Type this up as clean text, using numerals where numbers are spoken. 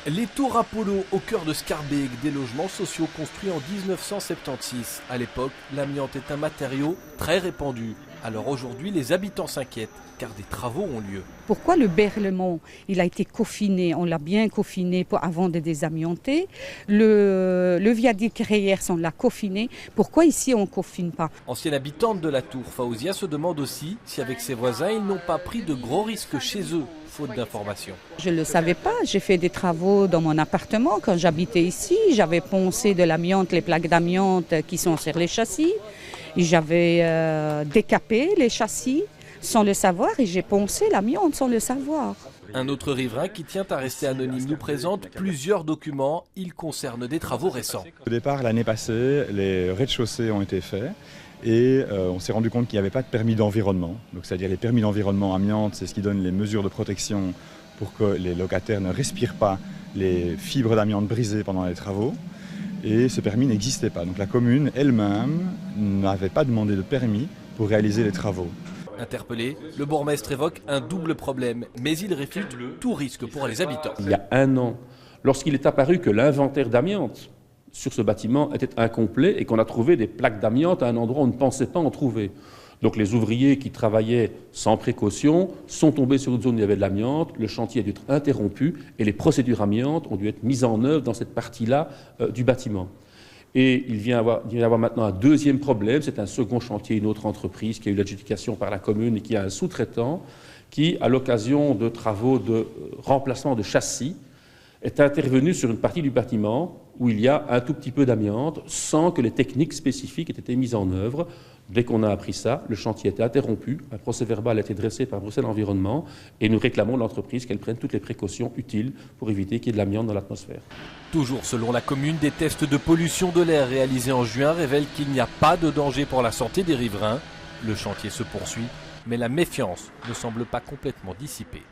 Les tours Apollo au cœur de Schaerbeek, des logements sociaux construits en 1976. À l'époque, l'amiante est un matériau très répandu. Alors aujourd'hui, les habitants s'inquiètent car des travaux ont lieu. Pourquoi le Berlaymont, il a été coffiné, on l'a bien coffiné avant de désamianter. Le viaduc Reyers, on l'a coffiné. Pourquoi ici on ne coffine pas? Ancienne habitante de la tour, Faouzia se demande aussi si avec ses voisins, ils n'ont pas pris de gros risques chez eux, faute d'informations. Je ne le savais pas, j'ai fait des travaux dans mon appartement quand j'habitais ici. J'avais poncé de l'amiante, les plaques d'amiante qui sont sur les châssis. J'avais décapé les châssis sans le savoir et j'ai poncé l'amiante sans le savoir. Un autre riverain qui tient à rester anonyme nous présente plusieurs documents. Ils concernent des travaux récents. Au départ, l'année passée, les rez-de-chaussée ont été faits et on s'est rendu compte qu'il n'y avait pas de permis d'environnement. Donc, c'est-à-dire les permis d'environnement amiante, c'est ce qui donne les mesures de protection pour que les locataires ne respirent pas les fibres d'amiante brisées pendant les travaux. Et ce permis n'existait pas. Donc la commune elle-même n'avait pas demandé de permis pour réaliser les travaux. Interpellé, le bourgmestre évoque un double problème, mais il réfute tout risque pour les habitants. Il y a un an, lorsqu'il est apparu que l'inventaire d'amiante sur ce bâtiment était incomplet et qu'on a trouvé des plaques d'amiante à un endroit où on ne pensait pas en trouver. Donc les ouvriers qui travaillaient sans précaution sont tombés sur une zone où il y avait de l'amiante, le chantier a dû être interrompu et les procédures amiantes ont dû être mises en œuvre dans cette partie-là du bâtiment. Et il vient y avoir maintenant un deuxième problème, c'est un second chantier, une autre entreprise qui a eu l'adjudication par la commune et qui a un sous-traitant qui, à l'occasion de travaux de remplacement de châssis, est intervenu sur une partie du bâtiment où il y a un tout petit peu d'amiante sans que les techniques spécifiques aient été mises en œuvre. Dès qu'on a appris ça, le chantier a été interrompu, un procès-verbal a été dressé par Bruxelles Environnement et nous réclamons de l'entreprise qu'elle prenne toutes les précautions utiles pour éviter qu'il y ait de l'amiante dans l'atmosphère. Toujours selon la commune, des tests de pollution de l'air réalisés en juin révèlent qu'il n'y a pas de danger pour la santé des riverains. Le chantier se poursuit, mais la méfiance ne semble pas complètement dissipée.